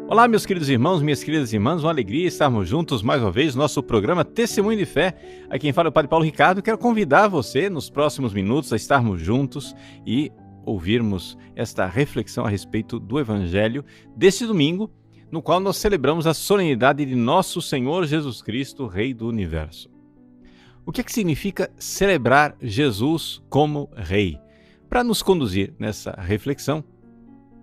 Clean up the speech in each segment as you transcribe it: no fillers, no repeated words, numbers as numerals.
Olá, meus queridos irmãos, minhas queridas irmãs, uma alegria estarmos juntos mais uma vez no nosso programa Testemunho de Fé. Aqui quem fala é o Padre Paulo Ricardo. Quero convidar você nos próximos minutos a estarmos juntos e ouvirmos esta reflexão a respeito do Evangelho deste domingo, no qual nós celebramos a solenidade de Nosso Senhor Jesus Cristo, Rei do Universo. O que significa celebrar Jesus como Rei? Para nos conduzir nessa reflexão,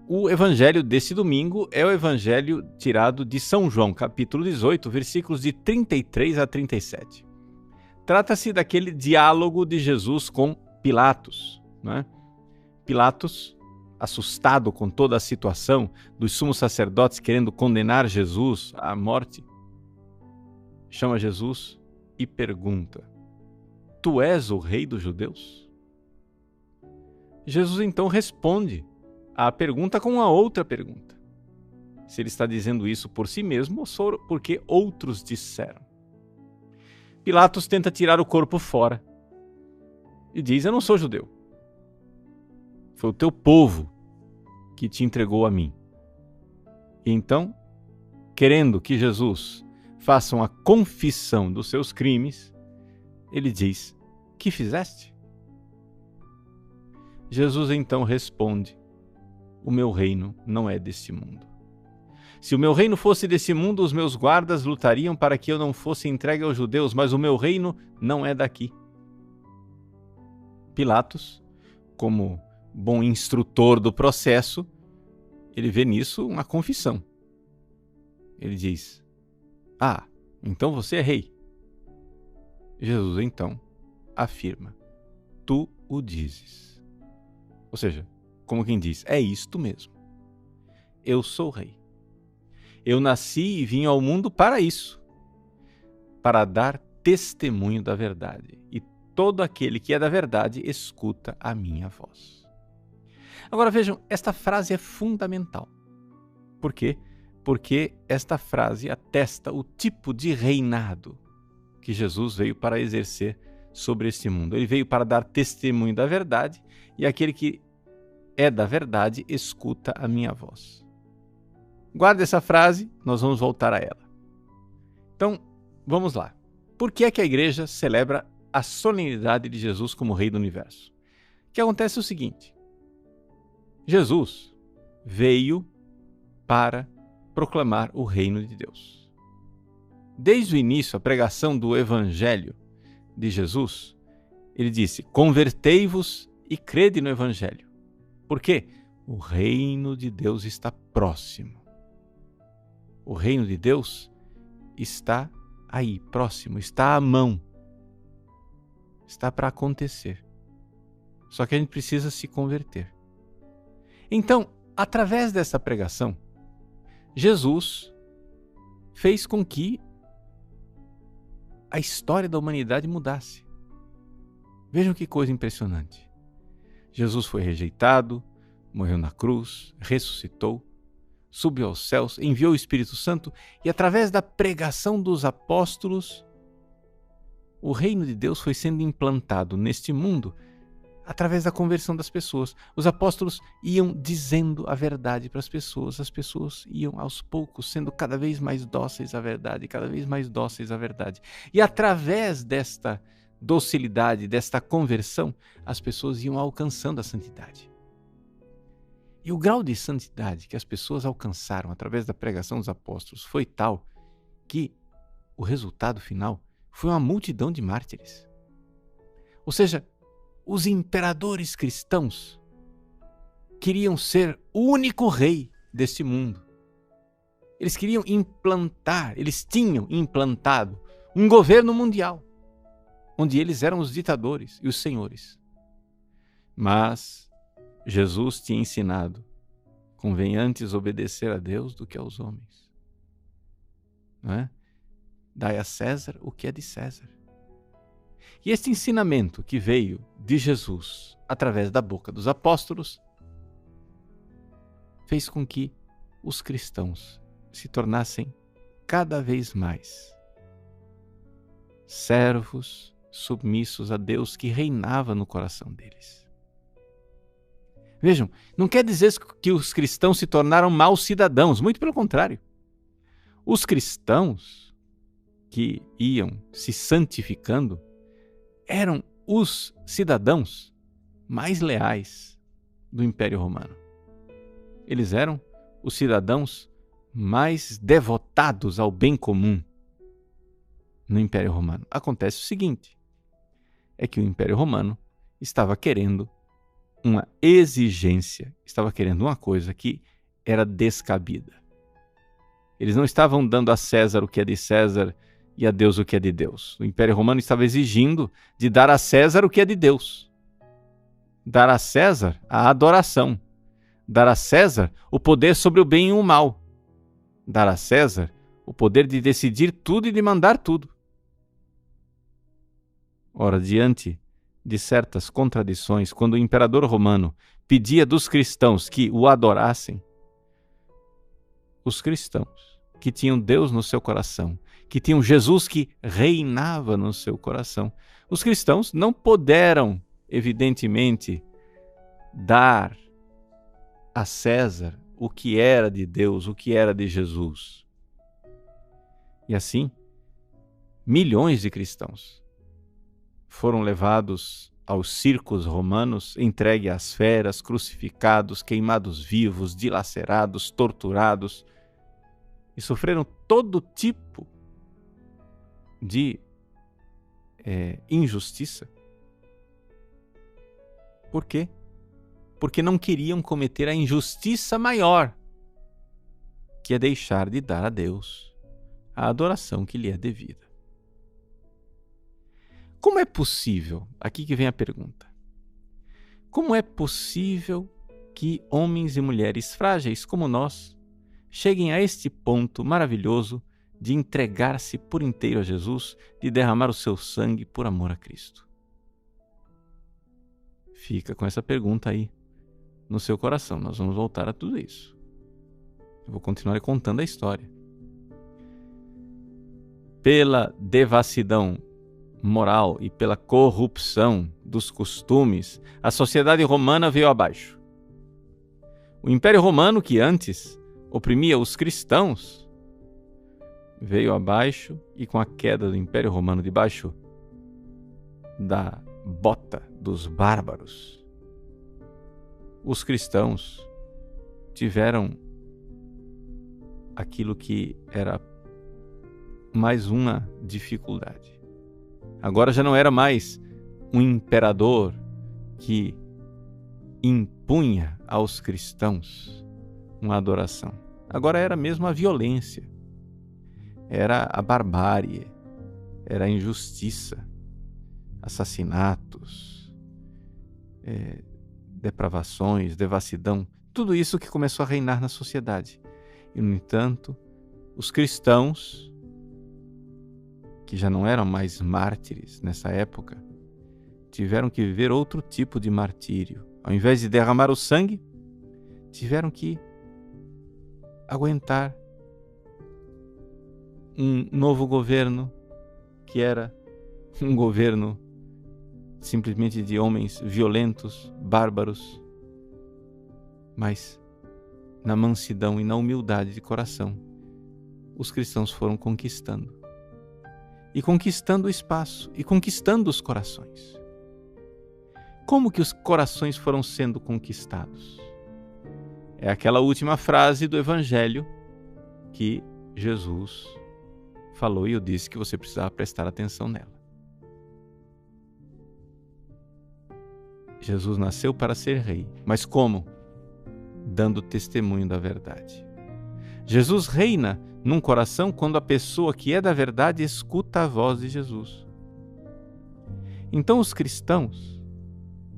o evangelho desse domingo é o evangelho tirado de São João, capítulo 18, versículos de 33 a 37. Trata-se daquele diálogo de Jesus com Pilatos, né? Pilatos, assustado com toda a situação dos sumos sacerdotes querendo condenar Jesus à morte, chama Jesus e pergunta: Tu és o rei dos judeus? Jesus então responde a pergunta com uma outra pergunta. Se ele está dizendo isso por si mesmo ou só porque outros disseram. Pilatos tenta tirar o corpo fora e diz: Eu não sou judeu. Foi o teu povo que te entregou a mim. E então, querendo que Jesus faça uma confissão dos seus crimes, ele diz: Que fizeste? Jesus então responde: O meu reino não é deste mundo. Se o meu reino fosse desse mundo, os meus guardas lutariam para que eu não fosse entregue aos judeus, mas o meu reino não é daqui. Pilatos, como bom instrutor do processo, ele vê nisso uma confissão. Ele diz: então você é rei. Jesus então afirma: Tu o dizes. Ou seja, como quem diz, é isto mesmo. Eu sou rei. Eu nasci e vim ao mundo para isso, para dar testemunho da verdade. E todo aquele que é da verdade escuta a minha voz. Agora vejam, esta frase é fundamental. Por quê? Porque esta frase atesta o tipo de reinado que Jesus veio para exercer sobre este mundo. Ele veio para dar testemunho da verdade, e aquele que é da verdade, escuta a minha voz. Guarda essa frase, nós vamos voltar a ela. Então, vamos lá. Por que é que a igreja celebra a solenidade de Jesus como Rei do Universo? O que acontece é o seguinte: Jesus veio para proclamar o reino de Deus. Desde o início, a pregação do Evangelho de Jesus, ele disse: Convertei-vos e crede no Evangelho. Por quê? O reino de Deus está próximo. O reino de Deus está aí, próximo, está à mão. Está para acontecer. Só que a gente precisa se converter. Então, através dessa pregação, Jesus fez com que a história da humanidade mudasse. Vejam que coisa impressionante. Jesus foi rejeitado, morreu na cruz, ressuscitou, subiu aos céus, enviou o Espírito Santo e, através da pregação dos apóstolos, o reino de Deus foi sendo implantado neste mundo através da conversão das pessoas. Os apóstolos iam dizendo a verdade para as pessoas iam aos poucos sendo cada vez mais dóceis à verdade, cada vez mais dóceis à verdade. E através desta docilidade, desta conversão, as pessoas iam alcançando a santidade. E o grau de santidade que as pessoas alcançaram através da pregação dos apóstolos foi tal que o resultado final foi uma multidão de mártires. Ou seja, os imperadores cristãos queriam ser o único rei deste mundo. Eles queriam implantar, eles tinham implantado um governo mundial, onde eles eram os ditadores e os senhores. Mas Jesus tinha ensinado: convém antes obedecer a Deus do que aos homens. Não é? Dai a César o que é de César. E este ensinamento que veio de Jesus através da boca dos apóstolos fez com que os cristãos se tornassem cada vez mais servos submissos a Deus que reinava no coração deles. Vejam, não quer dizer que os cristãos se tornaram maus cidadãos, muito pelo contrário. Os cristãos que iam se santificando eram os cidadãos mais leais do Império Romano. Eles eram os cidadãos mais devotados ao bem comum no Império Romano. Acontece o seguinte, é que o Império Romano estava querendo uma exigência, estava querendo uma coisa que era descabida. Eles não estavam dando a César o que é de César e a Deus o que é de Deus. O Império Romano estava exigindo de dar a César o que é de Deus. Dar a César a adoração. Dar a César o poder sobre o bem e o mal. Dar a César o poder de decidir tudo e de mandar tudo. Ora, diante de certas contradições, quando o imperador romano pedia dos cristãos que o adorassem, os cristãos que tinham Deus no seu coração, que tinham Jesus que reinava no seu coração, os cristãos não puderam, evidentemente, dar a César o que era de Deus, o que era de Jesus. E assim, milhões de cristãos foram levados aos circos romanos, entregue às feras, crucificados, queimados vivos, dilacerados, torturados, e sofreram todo tipo de injustiça. Por quê? Porque não queriam cometer a injustiça maior, que é deixar de dar a Deus a adoração que lhe é devida. Como é possível, aqui que vem a pergunta, como é possível que homens e mulheres frágeis como nós cheguem a este ponto maravilhoso de entregar-se por inteiro a Jesus, de derramar o seu sangue por amor a Cristo? Fica com essa pergunta aí no seu coração. Nós vamos voltar a tudo isso. Eu vou continuar contando a história. Pela devassidão moral e pela corrupção dos costumes, a sociedade romana veio abaixo. O Império Romano, que antes oprimia os cristãos, veio abaixo, e com a queda do Império Romano debaixo da bota dos bárbaros, os cristãos tiveram aquilo que era mais uma dificuldade. Agora já não era mais um imperador que impunha aos cristãos uma adoração. Agora era mesmo a violência, era a barbárie, era a injustiça, assassinatos, depravações, devassidão, tudo isso que começou a reinar na sociedade. E, no entanto, os cristãos, que já não eram mais mártires nessa época, tiveram que viver outro tipo de martírio. Ao invés de derramar o sangue, tiveram que aguentar um novo governo, que era um governo simplesmente de homens violentos, bárbaros, mas na mansidão e na humildade de coração, os cristãos foram conquistando. E conquistando o espaço, e conquistando os corações. Como que os corações foram sendo conquistados? É aquela última frase do Evangelho que Jesus falou, e eu disse que você precisava prestar atenção nela. Jesus nasceu para ser rei, mas como? Dando testemunho da verdade. Jesus reina num coração quando a pessoa que é da verdade escuta a voz de Jesus. Então os cristãos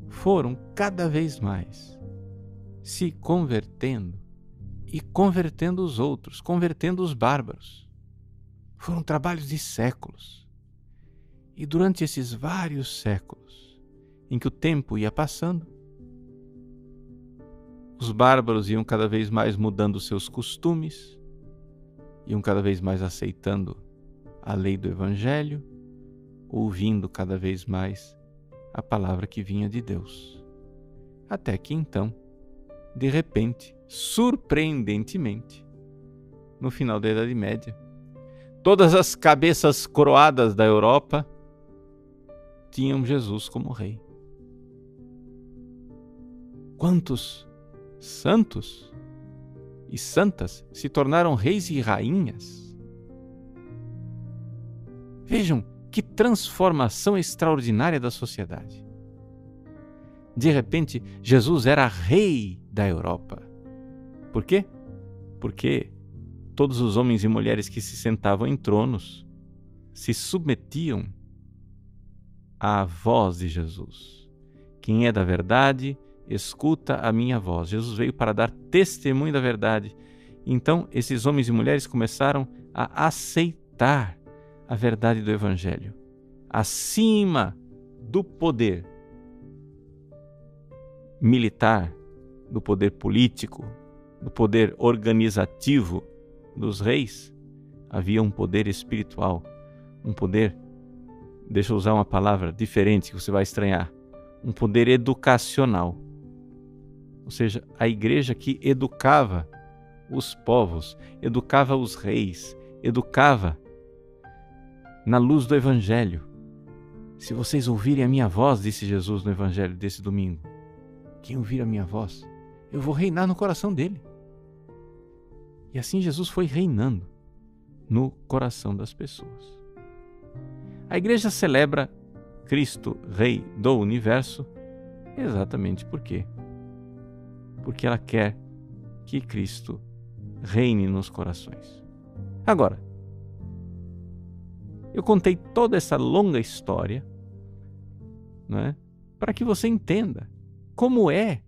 foram cada vez mais se convertendo e convertendo os outros, convertendo os bárbaros. Foram trabalhos de séculos. E durante esses vários séculos, em que o tempo ia passando, os bárbaros iam cada vez mais mudando seus costumes, iam cada vez mais aceitando a lei do Evangelho, ouvindo cada vez mais a palavra que vinha de Deus. Até que então, de repente, surpreendentemente, no final da Idade Média, todas as cabeças coroadas da Europa tinham Jesus como rei. Quantos santos e santas se tornaram reis e rainhas? Vejam que transformação extraordinária da sociedade. De repente, Jesus era rei da Europa. Por quê? Porque todos os homens e mulheres que se sentavam em tronos se submetiam à voz de Jesus. Quem é da verdade, escuta a minha voz. Jesus veio para dar testemunho da verdade. Então, esses homens e mulheres começaram a aceitar a verdade do Evangelho, acima do poder militar, do poder político, do poder organizativo dos reis, havia um poder espiritual, um poder, deixa eu usar uma palavra diferente que você vai estranhar, um poder educacional. Ou seja, a igreja que educava os povos, educava os reis, educava na luz do Evangelho. Se vocês ouvirem a minha voz, disse Jesus no Evangelho desse domingo, quem ouvir a minha voz, eu vou reinar no coração dele. E assim Jesus foi reinando no coração das pessoas. A igreja celebra Cristo, Rei do Universo, exatamente por quê? Porque ela quer que Cristo reine nos corações. Agora, eu contei toda essa longa história, né, para que você entenda como é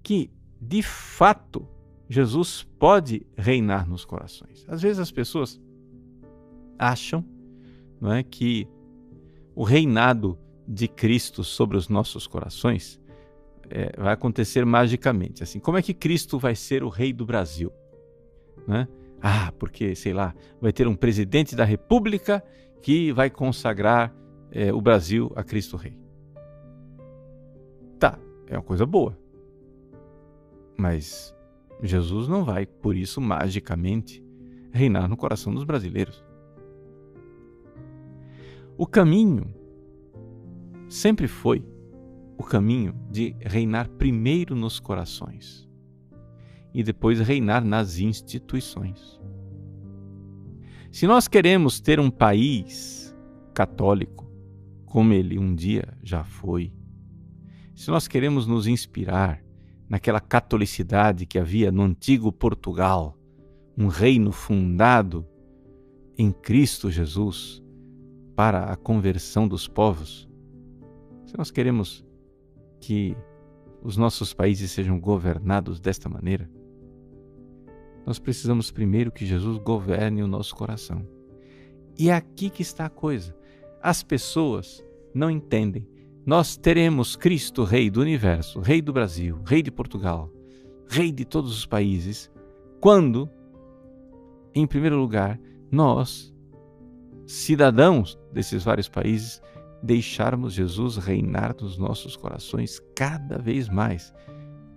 que, de fato, Jesus pode reinar nos corações. Às vezes as pessoas acham, não é, que o reinado de Cristo sobre os nossos corações vai acontecer magicamente. Assim, como é que Cristo vai ser o rei do Brasil? Né? Porque, sei lá, vai ter um presidente da República que vai consagrar o Brasil a Cristo Rei. Tá, é uma coisa boa. Mas Jesus não vai, por isso, magicamente, reinar no coração dos brasileiros. O caminho sempre foi o caminho de reinar primeiro nos corações e depois reinar nas instituições. Se nós queremos ter um país católico, como ele um dia já foi, se nós queremos nos inspirar naquela catolicidade que havia no antigo Portugal, um reino fundado em Cristo Jesus para a conversão dos povos, se nós queremos que os nossos países sejam governados desta maneira, nós precisamos primeiro que Jesus governe o nosso coração. E é aqui que está a coisa. As pessoas não entendem. Nós teremos Cristo, Rei do Universo, Rei do Brasil, Rei de Portugal, Rei de todos os países, quando, em primeiro lugar, nós, cidadãos desses vários países, deixarmos Jesus reinar nos nossos corações cada vez mais.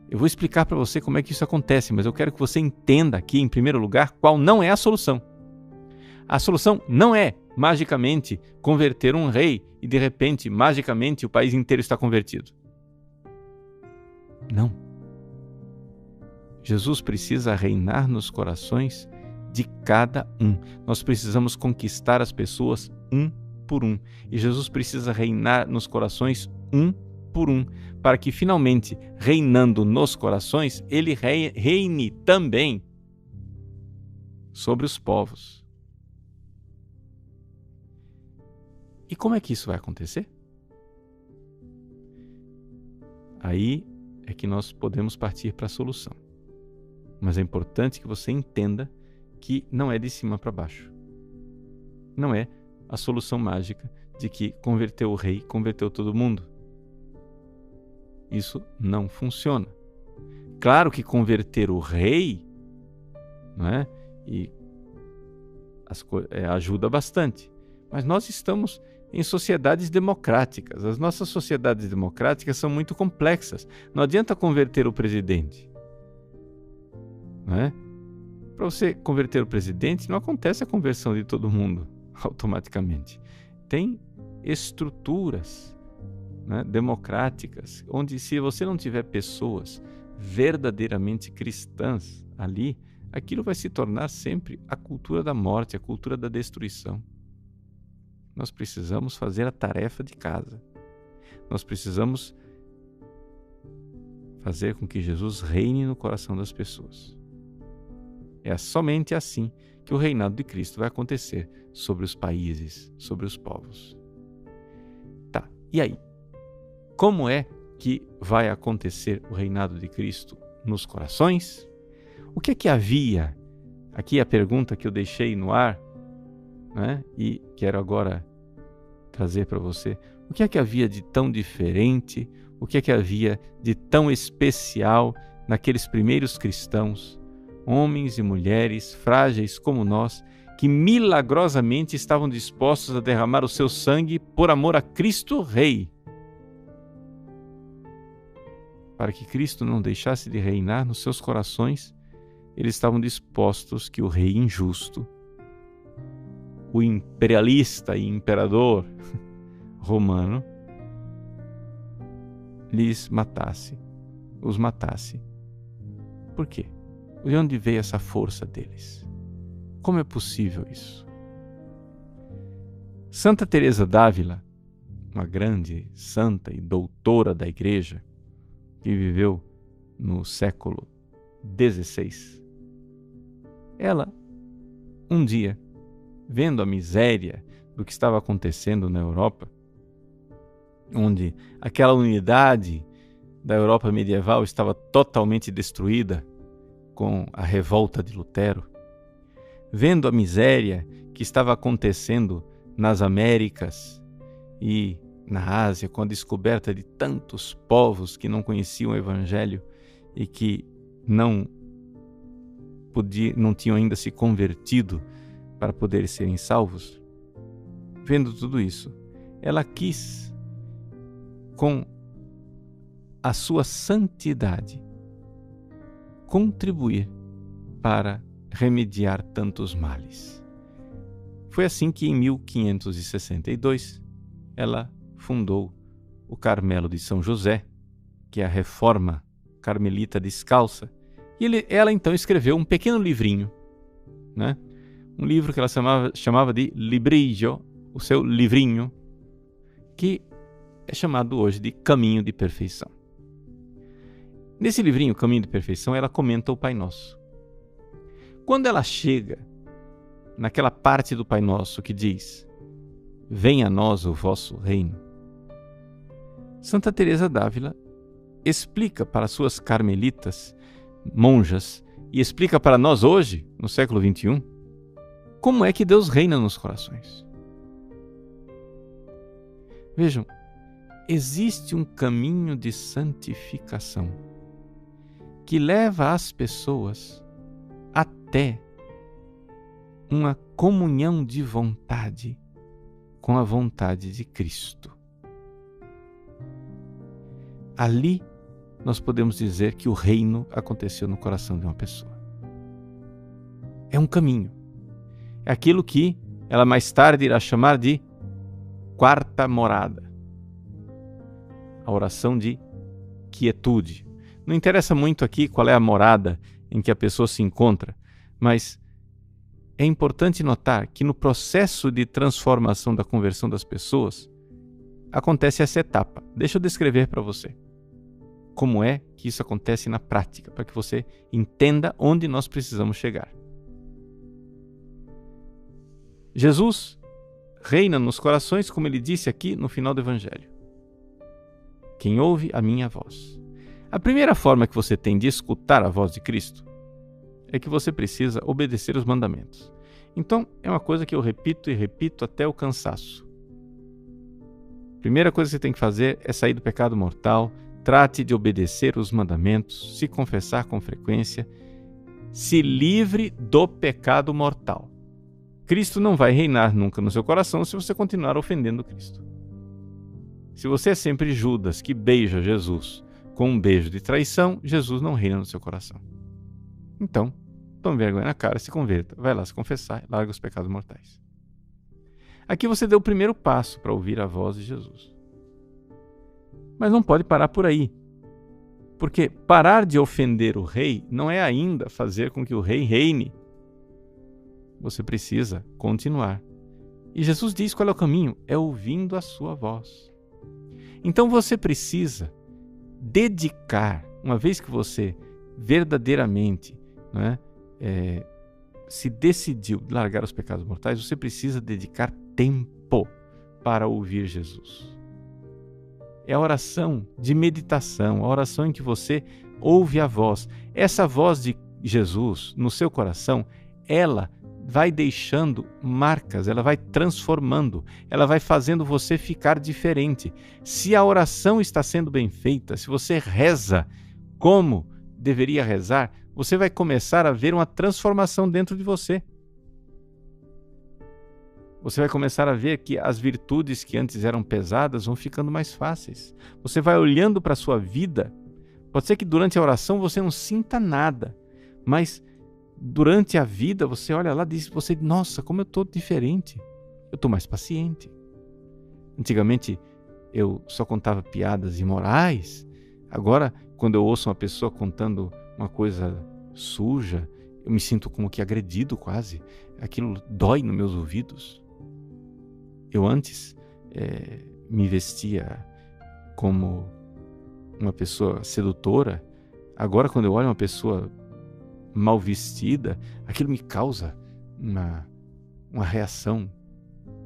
Eu vou explicar para você como é que isso acontece, mas eu quero que você entenda aqui, em primeiro lugar, qual não é a solução. A solução não é, magicamente, converter um rei e, de repente, magicamente, o país inteiro está convertido. Não. Jesus precisa reinar nos corações de cada um. Nós precisamos conquistar as pessoas um por um. E Jesus precisa reinar nos corações um por um, para que finalmente, reinando nos corações, ele reine também sobre os povos. E como é que isso vai acontecer? Aí é que nós podemos partir para a solução. Mas é importante que você entenda que não é de cima para baixo. Não é a solução mágica de que converteu o rei, converteu todo mundo. Isso não funciona. Claro que converter o rei, não é? E ajuda bastante. Mas nós estamos em sociedades democráticas. As nossas sociedades democráticas são muito complexas. Não adianta converter o presidente. não é? Para você converter o presidente, não acontece a conversão de todo mundo automaticamente. Tem estruturas, né, democráticas, onde se você não tiver pessoas verdadeiramente cristãs ali, aquilo vai se tornar sempre a cultura da morte, a cultura da destruição. Nós precisamos fazer a tarefa de casa. Nós precisamos fazer com que Jesus reine no coração das pessoas. É somente assim que o reinado de Cristo vai acontecer sobre os países, sobre os povos. Tá, e aí? Como é que vai acontecer o reinado de Cristo nos corações? O que é que havia? Aqui a pergunta que eu deixei no ar, né? E quero agora trazer para você. O que é que havia de tão diferente? O que é que havia de tão especial naqueles primeiros cristãos, homens e mulheres frágeis como nós, que milagrosamente estavam dispostos a derramar o seu sangue por amor a Cristo Rei? Para que Cristo não deixasse de reinar nos seus corações, eles estavam dispostos que o rei injusto, o imperialista e imperador romano, os matasse. Por quê? De onde veio essa força deles? Como é possível isso? Santa Teresa d'Ávila, uma grande santa e doutora da Igreja, que viveu no século XVI, ela, um dia, vendo a miséria do que estava acontecendo na Europa, onde aquela unidade da Europa medieval estava totalmente destruída com a revolta de Lutero, vendo a miséria que estava acontecendo nas Américas e na Ásia, com a descoberta de tantos povos que não conheciam o Evangelho e que não tinham ainda se convertido para poderem serem salvos, vendo tudo isso, ela quis, com a sua santidade, contribuir para remediar tantos males. Foi assim que em 1562 ela fundou o Carmelo de São José, que é a Reforma Carmelita Descalça, e ela então escreveu um pequeno livrinho, né? Um livro que ela chamava de Librillo, o seu livrinho, que é chamado hoje de Caminho de Perfeição. Nesse livrinho, Caminho de Perfeição, ela comenta o Pai Nosso. Quando ela chega naquela parte do Pai Nosso que diz: venha a nós o vosso reino, Santa Teresa d'Ávila explica para suas carmelitas, monjas, e explica para nós hoje, no século XXI, como é que Deus reina nos corações. Vejam, existe um caminho de santificação que leva as pessoas até uma comunhão de vontade com a vontade de Cristo. Ali nós podemos dizer que o reino aconteceu no coração de uma pessoa. É um caminho. É aquilo que ela mais tarde irá chamar de quarta morada. A oração de quietude. Não interessa muito aqui qual é a morada em que a pessoa se encontra, mas é importante notar que no processo de transformação da conversão das pessoas, acontece essa etapa. Deixa eu descrever para você como é que isso acontece na prática, para que você entenda onde nós precisamos chegar. Jesus reina nos corações, como ele disse aqui no final do Evangelho. Quem ouve a minha voz. A primeira forma que você tem de escutar a voz de Cristo é que você precisa obedecer os mandamentos. Então, é uma coisa que eu repito e repito até o cansaço. Primeira coisa que você tem que fazer é sair do pecado mortal, trate de obedecer os mandamentos, se confessar com frequência, se livre do pecado mortal. Cristo não vai reinar nunca no seu coração se você continuar ofendendo Cristo. Se você é sempre Judas que beija Jesus com um beijo de traição, Jesus não reina no seu coração. Então, tome vergonha na cara, se converta, vai lá se confessar, larga os pecados mortais. Aqui você deu o primeiro passo para ouvir a voz de Jesus. Mas não pode parar por aí. Porque parar de ofender o rei não é ainda fazer com que o rei reine. Você precisa continuar. E Jesus diz qual é o caminho: é ouvindo a sua voz. Então você precisa dedicar, uma vez que você verdadeiramente se decidiu largar os pecados mortais, você precisa dedicar tempo para ouvir Jesus. É a oração de meditação, a oração em que você ouve a voz. Essa voz de Jesus no seu coração, ela vai deixando marcas, ela vai transformando, ela vai fazendo você ficar diferente. Se a oração está sendo bem feita, se você reza como deveria rezar, você vai começar a ver uma transformação dentro de você. Você vai começar a ver que as virtudes que antes eram pesadas vão ficando mais fáceis. Você vai olhando para a sua vida. Pode ser que durante a oração você não sinta nada, mas durante a vida você olha lá e diz, nossa, como eu estou diferente. Eu estou mais paciente. Antigamente eu só contava piadas imorais. Agora, quando eu ouço uma pessoa contando uma coisa suja, eu me sinto como que agredido quase. Aquilo dói nos meus ouvidos. Eu antes me vestia como uma pessoa sedutora. Agora, quando eu olho uma pessoa mal vestida, aquilo me causa uma reação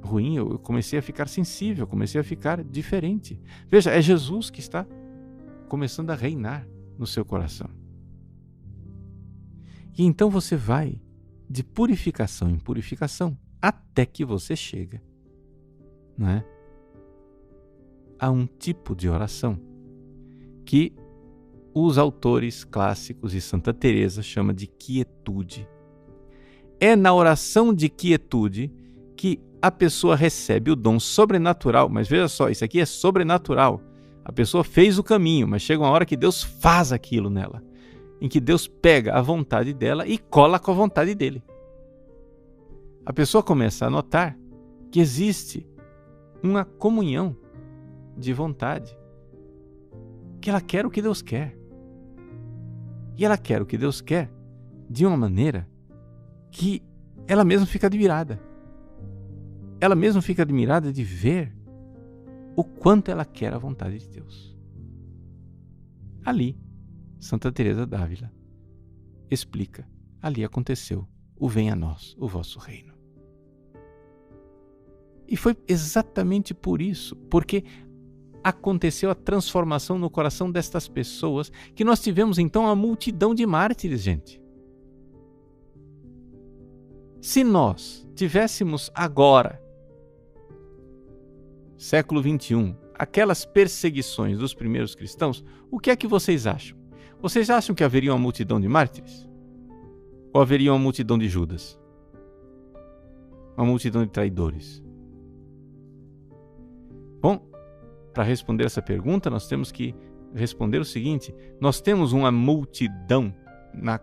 ruim. Eu comecei a ficar sensível, comecei a ficar diferente. Veja, é Jesus que está começando a reinar no seu coração. E então você vai de purificação em purificação até que você chega, a um tipo de oração que os autores clássicos e Santa Teresa chama de quietude. É na oração de quietude que a pessoa recebe o dom sobrenatural, mas veja só, isso aqui é sobrenatural. A pessoa fez o caminho, mas chega uma hora que Deus faz aquilo nela, em que Deus pega a vontade dela e cola com a vontade dele. A pessoa começa a notar que existe uma comunhão de vontade, que ela quer o que Deus quer. E ela quer o que Deus quer de uma maneira que ela mesma fica admirada. Ela mesma fica admirada de ver o quanto ela quer a vontade de Deus. Ali, Santa Teresa d'Ávila explica, ali aconteceu o venha a nós, o vosso reino. E foi exatamente por isso, porque aconteceu a transformação no coração destas pessoas, que nós tivemos então uma multidão de mártires, gente. Se nós tivéssemos agora, século XXI, aquelas perseguições dos primeiros cristãos, o que é que vocês acham? Vocês acham que haveria uma multidão de mártires? Ou haveria uma multidão de Judas? Uma multidão de traidores? Bom, para responder essa pergunta, nós temos que responder o seguinte: nós temos uma multidão na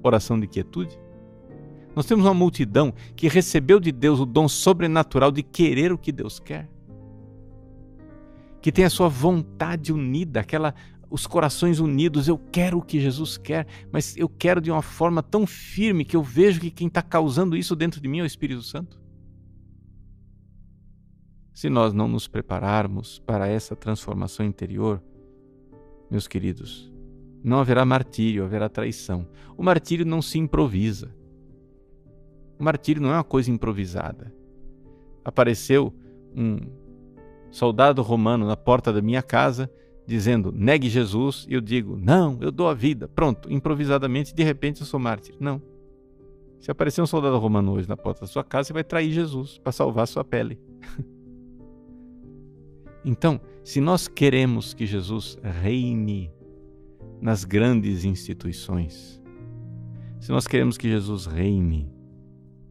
oração de quietude? Nós temos uma multidão que recebeu de Deus o dom sobrenatural de querer o que Deus quer? Que tem a sua vontade unida, os corações unidos. Eu quero o que Jesus quer, mas eu quero de uma forma tão firme que eu vejo que quem está causando isso dentro de mim é o Espírito Santo. Se nós não nos prepararmos para essa transformação interior, meus queridos, não haverá martírio, haverá traição. O martírio não se improvisa. O martírio não é uma coisa improvisada. Apareceu um soldado romano na porta da minha casa dizendo, negue Jesus, e eu digo, não, eu dou a vida. Pronto, improvisadamente, de repente eu sou mártir. Não. Se aparecer um soldado romano hoje na porta da sua casa, você vai trair Jesus para salvar a sua pele. Então, se nós queremos que Jesus reine nas grandes instituições, se nós queremos que Jesus reine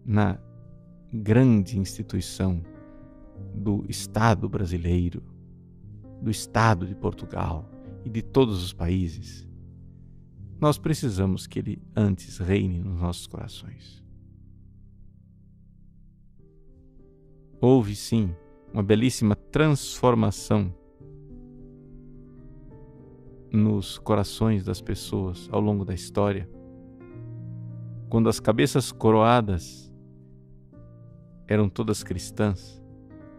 na grande instituição do Estado brasileiro, do Estado de Portugal e de todos os países, nós precisamos que Ele antes reine nos nossos corações. Houve, sim, uma belíssima transformação nos corações das pessoas ao longo da história, quando as cabeças coroadas eram todas cristãs.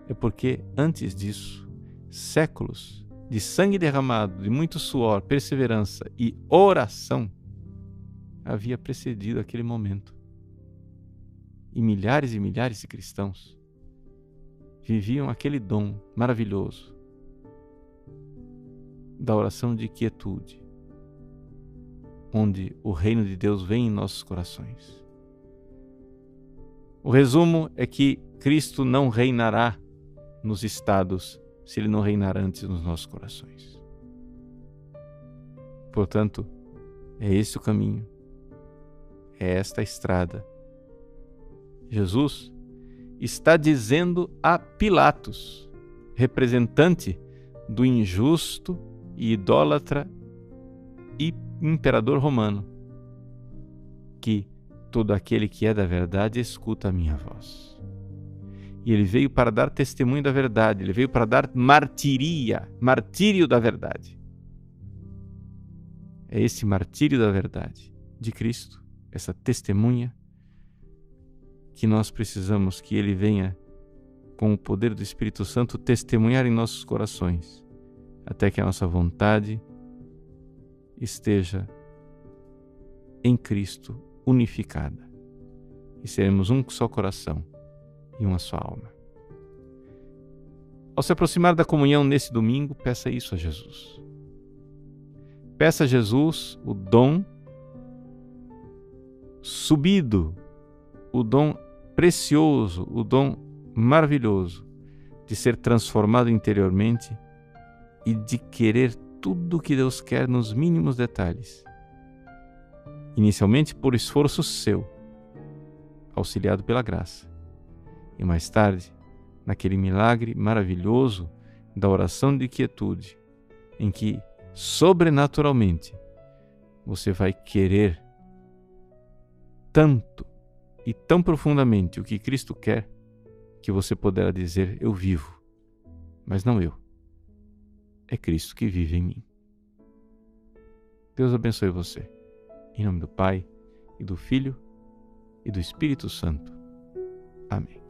É porque antes disso, séculos de sangue derramado, de muito suor, perseverança e oração havia precedido aquele momento. E milhares de cristãos viviam aquele dom maravilhoso da oração de quietude, onde o reino de Deus vem em nossos corações. O resumo é que Cristo não reinará nos estados se Ele não reinar antes nos nossos corações. Portanto, é esse o caminho, é esta a estrada. Jesus está dizendo a Pilatos, representante do injusto e idólatra e imperador romano, que todo aquele que é da verdade escuta a minha voz. E ele veio para dar testemunho da verdade, ele veio para dar martírio da verdade. É esse martírio da verdade de Cristo, essa testemunha, que nós precisamos que Ele venha, com o poder do Espírito Santo, testemunhar em nossos corações, até que a nossa vontade esteja em Cristo unificada e seremos um só coração e uma só alma. Ao se aproximar da comunhão nesse domingo, peça isso a Jesus. Peça a Jesus o dom subido, o dom precioso, o dom maravilhoso de ser transformado interiormente e de querer tudo o que Deus quer nos mínimos detalhes. Inicialmente por esforço seu, auxiliado pela graça. E mais tarde, naquele milagre maravilhoso da oração de quietude, em que, sobrenaturalmente, você vai querer tanto e tão profundamente o que Cristo quer, que você poderá dizer: eu vivo, mas não eu. É Cristo que vive em mim. Deus abençoe você. Em nome do Pai, e do Filho, e do Espírito Santo. Amém.